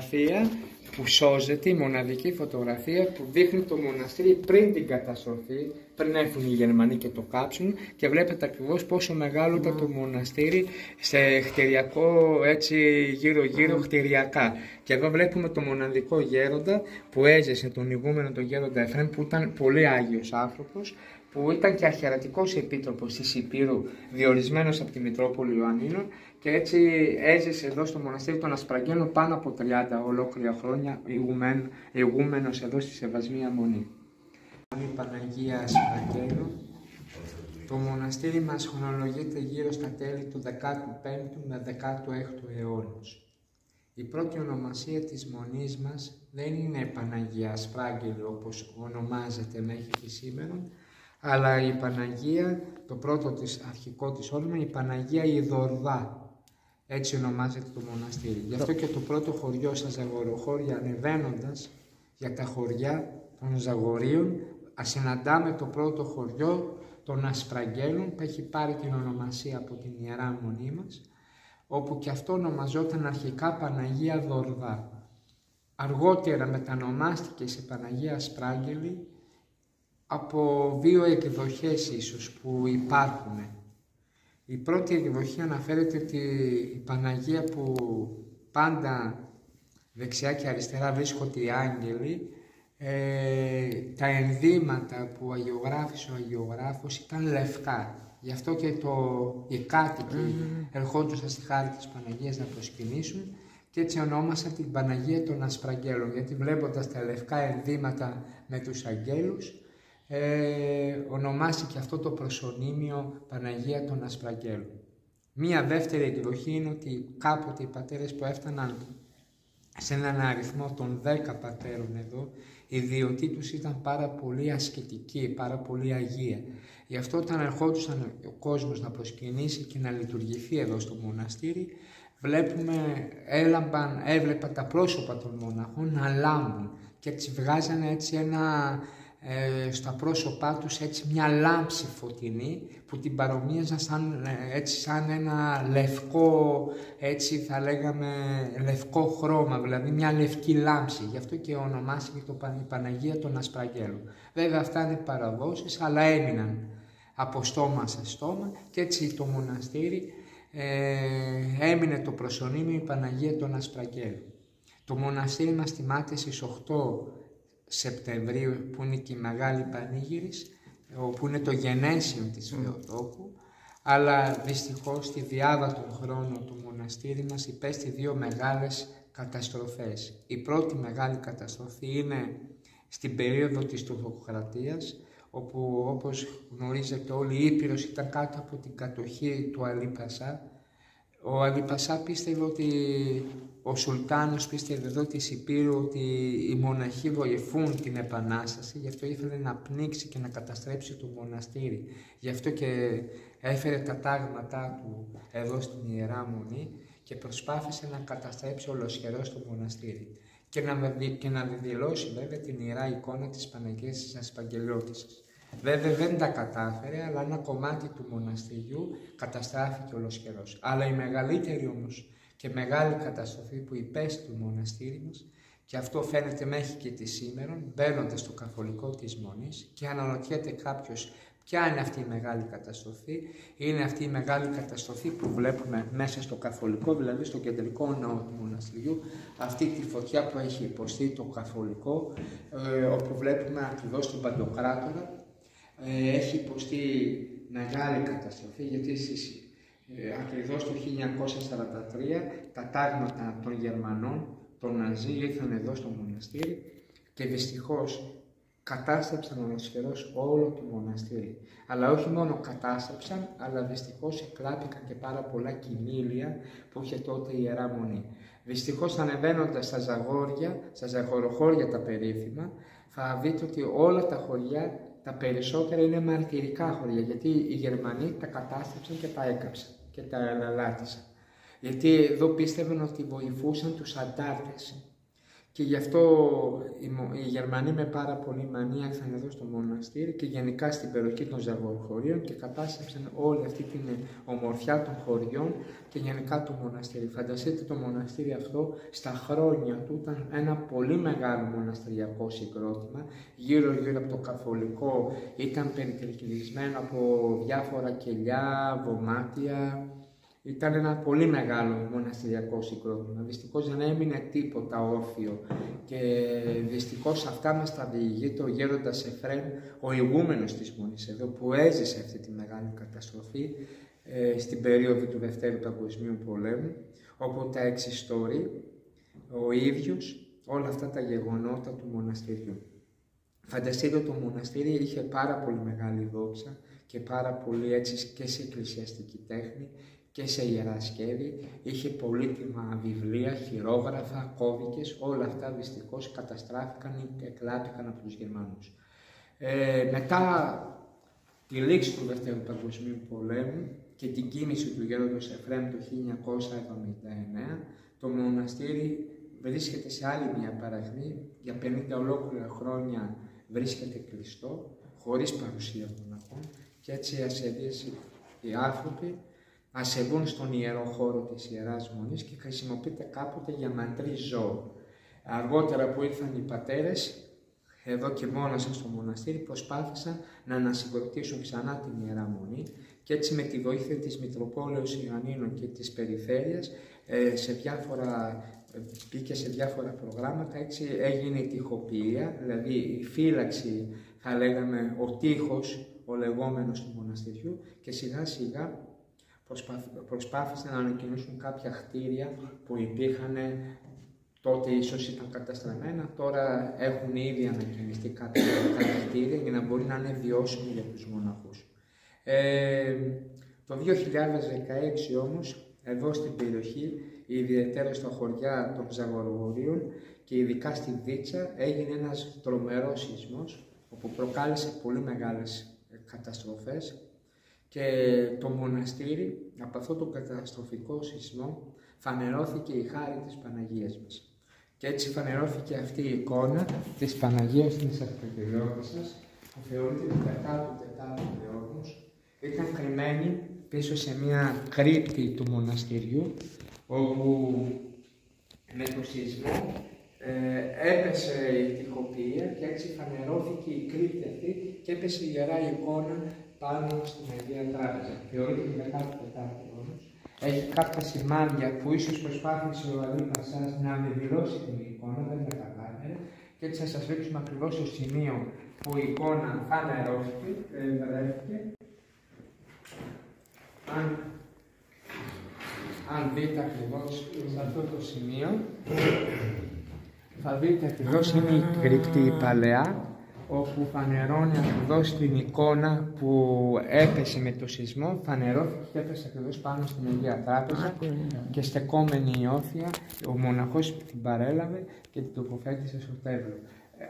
φωτογραφία που σώζεται, η μοναδική φωτογραφία που δείχνει το μοναστήρι πριν την καταστροφή, πριν έρθουν οι Γερμανοί και το κάψουν, και βλέπετε ακριβώς πόσο μεγάλο ήταν το μοναστήρι σε χτηριακό, έτσι γύρω-γύρω χτηριακά. Και εδώ βλέπουμε το μοναδικό γέροντα που έζησε, τον ηγούμενο τον γέροντα Εφραίμ, που ήταν πολύ άγιος άνθρωπος, που ήταν και αρχιερατικός επίτροπος της Υπήρου, διορισμένος από τη Μητρόπολη Ιωαννίνων, και έτσι έζησε εδώ στο μοναστήρι των Ασπραγγέλων πάνω από 30 ολόκληρα χρόνια, ηγούμενος εδώ στη Σεβασμία Μονή. Η Παναγία Ασπραγγέλου. Το μοναστήρι μας χρονολογείται γύρω στα τέλη του 15ου με 16ου αιώνος. Η πρώτη ονομασία της Μονής μας δεν είναι Παναγία Ασπράγγελη όπως ονομάζεται μέχρι και σήμερα, αλλά η Παναγία, το πρώτο της αρχικό της όνομα, η Παναγία Ιδορδά. Έτσι ονομάζεται το μοναστήρι. Γι' αυτό και το πρώτο χωριό στα Ζαγοροχώρια, ανεβαίνοντας για τα χωριά των Ζαγορίων, συναντάμε το πρώτο χωριό των Ασπραγγέλων, που έχει πάρει την ονομασία από την Ιερά Μονή μας, όπου και αυτό ονομαζόταν αρχικά Παναγία Δορδά. Αργότερα μετανομάστηκε σε Παναγία Ασπράγγελη από δύο εκδοχές ίσως που υπάρχουν. Η πρώτη εκδοχή αναφέρεται ότι η Παναγία που πάντα δεξιά και αριστερά βρίσκονται οι άγγελοι, τα ενδύματα που αγιογράφησε ο αγιογράφος ήταν λευκά. Γι' αυτό και οι κάτοικοι ερχόντουσαν στη χάρη της Παναγίας να προσκυνήσουν, και έτσι ονόμασαν την Παναγία των Ασπραγγέλων, γιατί βλέποντας τα λευκά ενδύματα με τους αγγέλους, ονομάστηκε αυτό το προσωνύμιο Παναγία των Ασπραγγέλων. Μία δεύτερη εκδοχή είναι ότι κάποτε οι πατέρες που έφταναν σε έναν αριθμό των 10 πατέρων εδώ, η ιδιωτή τους ήταν πάρα πολύ ασκητική, πάρα πολύ αγία. Γι' αυτό όταν ερχόντουσαν ο κόσμος να προσκυνήσει και να λειτουργηθεί εδώ στο μοναστήρι, έβλεπαν τα πρόσωπα των μοναχών να λάμπουν, και έτσι βγάζανε έτσι στα πρόσωπά τους έτσι μια λάμψη φωτεινή, που την παρομοίαζαν σαν ένα λευκό, έτσι θα λέγαμε λευκό χρώμα, δηλαδή μια λευκή λάμψη. Γι' αυτό και ονομάστηκε η Παναγία των Ασπραγγέλων. Βέβαια αυτά είναι παραδόσεις, αλλά έμειναν από στόμα σε στόμα, και έτσι το μοναστήρι έμεινε το προσωνύμιο η Παναγία των Ασπραγγέλων. Το μοναστήρι μας τιμάται στις 8 Σεπτεμβρίου, που είναι και η Μεγάλη Πανήγυρις, όπου είναι το γενέσιο της Θεοτόκου, αλλά δυστυχώς στη διάβα των χρόνων το μοναστήρι μας υπέστη δύο μεγάλες καταστροφές. Η πρώτη μεγάλη καταστροφή είναι στην περίοδο της Τουρκοκρατίας, όπου όπως γνωρίζετε όλοι η Ήπειρος ήταν κάτω από την κατοχή του Αλή Πασά. Ο Αλή Πασά πίστευε ότι, ο Σουλτάνος πίστευε εδώ της Υπήρου, ότι οι μοναχοί βοηθούν την Επανάσταση, γι' αυτό ήθελε να πνίξει και να καταστρέψει το μοναστήρι. Γι' αυτό και έφερε τα τάγματά του εδώ στην Ιερά Μονή και προσπάθησε να καταστρέψει ολοσχερώς το μοναστήρι και να διδηλώσει βέβαια την ιερά εικόνα της Παναγίας της Ασπαγγελώτισσας. Βέβαια δεν τα κατάφερε, αλλά ένα κομμάτι του μοναστηριού καταστράφηκε ολοσχερώς. Αλλά η μεγαλύτερη όμως και μεγάλη καταστροφή που υπέστη το μοναστήρι μας, και αυτό φαίνεται μέχρι και τη σήμερα, μπαίνοντας στο καθολικό της Μονής, και αναρωτιέται κάποιος ποια είναι αυτή η μεγάλη καταστροφή. Είναι αυτή η μεγάλη καταστροφή που βλέπουμε μέσα στο καθολικό, δηλαδή στο κεντρικό ναό του μοναστηριού, αυτή τη φωτιά που έχει υποστεί το καθολικό, όπου βλέπουμε ακριβώς τον Παντοκράτορα. Έχει υποστεί μεγάλη καταστροφή, γιατί ακριβώς το 1943 τα τάγματα των Γερμανών, των Ναζί, ήρθαν εδώ στο μοναστήρι και δυστυχώς κατάστρεψαν ολοσχερώς όλο το μοναστήρι. Αλλά όχι μόνο κατάστρεψαν, αλλά δυστυχώς εκλάπηκαν και πάρα πολλά κοιμήλια που είχε τότε η Ιερά Μονή. Δυστυχώς ανεβαίνοντας στα Ζαγόρια, στα Ζαγοροχώρια τα περίφημα, θα δείτε ότι όλα τα χωριά, τα περισσότερα είναι μαρτυρικά χωριά, γιατί οι Γερμανοί τα κατάστρεψαν και τα έκαψαν και τα ελαλάτισαν. Γιατί εδώ πίστευαν ότι βοηθούσαν τους αντάρτες. Και γι' αυτό οι Γερμανοί με πάρα πολύ μανία ήρθαν εδώ στο μοναστήρι και γενικά στην περιοχή των Ζαγοροχωρίων και κατάστρεψαν όλη αυτή την ομορφιά των χωριών και γενικά το μοναστήρι. Φανταστείτε το μοναστήρι αυτό στα χρόνια του ήταν ένα πολύ μεγάλο μοναστηριακό συγκρότημα. Γύρω-γύρω από το καθολικό ήταν περιτριγυρισμένο από διάφορα κελιά, δωμάτια. Ήταν ένα πολύ μεγάλο μοναστηριακό συγκρότημα. Δυστυχώς δεν έμεινε τίποτα όρθιο και δυστυχώς αυτά μας τα διηγείται ο γέροντας Εφραίμ, ο ηγούμενος της Μονής εδώ, που έζησε αυτή τη μεγάλη καταστροφή στην περίοδο του Δευτέρου Παγκοσμίου Πολέμου, όπου τα εξιστορεί ο ίδιος όλα αυτά τα γεγονότα του μοναστηριού. Φανταστείτε το μοναστήρι είχε πάρα πολύ μεγάλη δόξα και πάρα πολύ έτσι και σε εκκλησιαστική τέχνη και σε ιερά σκεύη, είχε πολύτιμα βιβλία, χειρόγραφα, κώδικες, όλα αυτά δυστυχώς καταστράφηκαν και εκλάπηκαν από τους Γερμανούς. Μετά τη λήξη του Δεύτερου Παγκοσμίου Πολέμου και την κίνηση του γέροντος Εφραίμ το 1979, το μοναστήρι βρίσκεται σε άλλη μια παραχμή, για 50 ολόκληρα χρόνια βρίσκεται κλειστό, χωρίς παρουσία των μοναχών και έτσι οι ασεβείς οι άνθρωποι ασεβούν στον ιερό χώρο της Ιεράς Μονής και χρησιμοποιείται κάποτε για μαντρί ζώο. Αργότερα που ήρθαν οι πατέρες, εδώ και μόνος στο μοναστήρι, προσπάθησαν να ανασυγκροτήσουν ξανά την Ιερά Μονή και έτσι με τη βοήθεια της Μητροπόλεως Ιωαννίνων και της Περιφέρειας μπήκε σε διάφορα προγράμματα, έτσι έγινε η τοιχοποιία, δηλαδή η φύλαξη, θα λέγαμε, ο τείχος, ο λεγόμενος του μοναστηριού και σιγά σιγά προσπάθησαν να ανακοινήσουν κάποια κτίρια που υπήρχαν τότε, ίσως ήταν καταστραμμένα, τώρα έχουν ήδη ανακοινιστεί κάποια κτίρια για να μπορεί να είναι βιώσιμοι για τους μοναχούς. Το 2016 όμως, εδώ στην περιοχή, ιδιαίτερα στα χωριά των Ζαγοροχωρίων και ειδικά στη Δίτσα, έγινε ένας τρομερός σεισμός, όπου προκάλεσε πολύ μεγάλες καταστροφές και το μοναστήρι, από αυτό το καταστροφικό σεισμό, φανερώθηκε η χάρη της Παναγίας μας. Και έτσι φανερώθηκε αυτή η εικόνα της Παναγίας της Αυτοκυριώτισσας, που θεωρείται την 14η αιώνος. Ήταν κρυμμένη πίσω σε μια κρύπτη του μοναστηριού, όπου με το σεισμό έπεσε η τοιχοποιία και έτσι φανερώθηκε η κρύπτη αυτή και έπεσε η Ιερά εικόνα πάνω στην Αγία Τράπεζα. Θεωρείται την 14η αιώνος. Έχει κάποια σημάδια που ίσως προσπάθησε ο Αλή Πασάς να αμεβηλώσει την εικόνα, δεν τα κατάφερε. Και έτσι θα σας δείξουμε ακριβώς το σημείο που η εικόνα φανερώθηκε, βρέθηκε. Αν δείτε ακριβώς σε αυτό το σημείο, θα δείτε ακριβώς είναι η κρυπτή η παλαιά, όπου φανερώνει ακριβώς την εικόνα που έπεσε με το σεισμό, φανερώθηκε και έπεσε ακριβώς πάνω στην Αγία Τράπεζα και στεκόμενη η όθια, ο μοναχός την παρέλαβε και την τοποθέτησε στο τέβλο.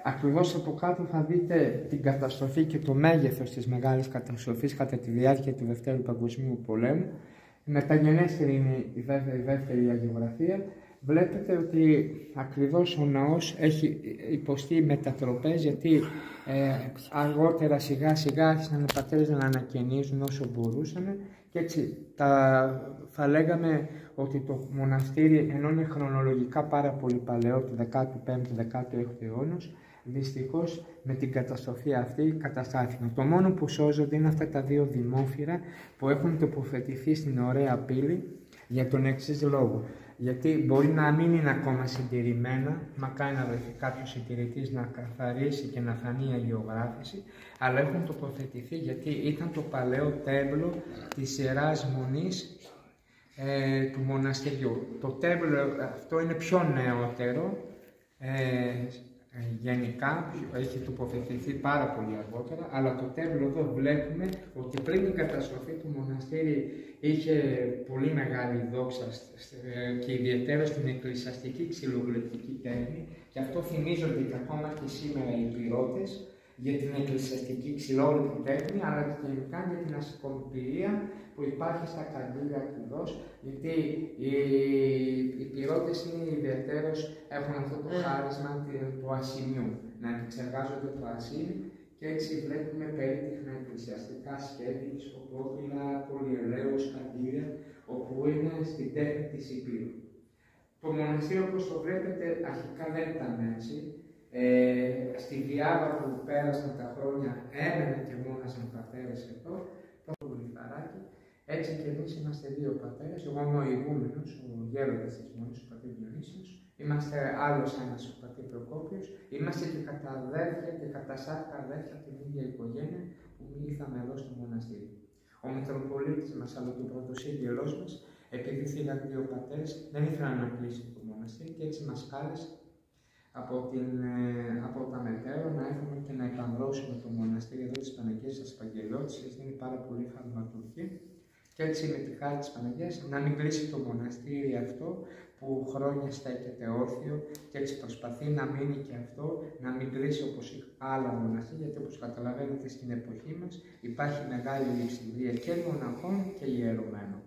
Ακριβώς από κάτω θα δείτε την καταστροφή και το μέγεθος της μεγάλης καταστροφής κατά τη διάρκεια του Δευτέρου Παγκοσμίου Πολέμου. Μεταγενέστερη είναι η δεύτερη αγιογραφία. Βλέπετε ότι ακριβώς ο ναός έχει υποστεί μετατροπές, γιατί αργότερα σιγά σιγά άρχισαν οι πατέρες να ανακαινίζουν όσο μπορούσαν και έτσι θα λέγαμε ότι το μοναστήρι, ενώ είναι χρονολογικά πάρα πολύ παλαιό, του 15ου-16ου αιώνος, δυστυχώς με την καταστροφή αυτή καταστράφηκαν. Το μόνο που σώζονται είναι αυτά τα δύο δημόφυρα που έχουν τοποθετηθεί στην ωραία πύλη για τον εξής λόγο. Γιατί μπορεί να μην είναι ακόμα συντηρημένα, μακάρι να βρεθεί κάποιος συντηρητής να καθαρίσει και να φανεί η αγιογράφηση, αλλά έχουν τοποθετηθεί γιατί ήταν το παλαιό τέμπλο της Ιεράς Μονής του μοναστηριού. Το τέμπλο αυτό είναι πιο νεότερο, γενικά έχει τοποθετηθεί πάρα πολύ αργότερα, αλλά το τέμπλο εδώ βλέπουμε ότι πριν την καταστροφή του μοναστήρι είχε πολύ μεγάλη δόξα και ιδιαίτερα στην εκκλησιαστική ξυλογλυπτική τέχνη, και αυτό θυμίζονται και ακόμα και σήμερα οι πυρώτες για την εκκλησιαστική ξυλόγλυπτη τέχνη, αλλά και γενικά για την ασυκομπηρία που υπάρχει στα καντήλια ακριβώς, γιατί οι πυρώτες είναι ιδιαίτερως, έχουν αυτό το χάρισμα του ασημιού, να επεξεργάζονται το ασήμι και έτσι βλέπουμε περίτεχνα εκκλησιαστικά σχέδια, σκοπόπυλα, πολυελαίους, καντήλια, όπου είναι στην τέχνη της Υπήρου. Το μοναστήριο, όπως το βλέπετε, αρχικά δεν ήταν έτσι. Στη Διάβα που πέρασαν τα χρόνια έμενε και μόναζαν πατέρες εδώ, το Βουλιφαράκι. Έτσι και εμείς είμαστε δύο πατέρες. Εγώ είμαι ο ηγούμενος, ο γέροντας της Μονής, ο πατήρ Διονύσιος. Είμαστε άλλος ένας, ο πατήρ Προκόπιος. Είμαστε και κατά αδέρφια και κατά σάρκα αδέρφια από την ίδια οικογένεια που ήρθαμε εδώ στο μοναστήριο. Ο Μητροπολίτης μας, αλλά και ο πρωτοσύγγελός μας, επειδή φύγαν δύο πατέρες, δεν ήθελαν να κλείσει το μοναστήρι και έτσι μας κάλεσε από τα μετέρα να έρθουμε και να επανδρώσουμε το μοναστήρι εδώ της Παναγίας Ασπαγγελώτησης. Είναι πάρα πολύ χαρματουργή. Και έτσι με τη χάρη της Παναγίας να μην κλείσει το μοναστήρι αυτό που χρόνια στέκεται όρθιο και έτσι προσπαθεί να μείνει και αυτό, να μην κλείσει όπως άλλα μοναστήρια, γιατί όπως καταλαβαίνετε στην εποχή μας υπάρχει μεγάλη λειψιδρία και μοναχών και ιερωμένων.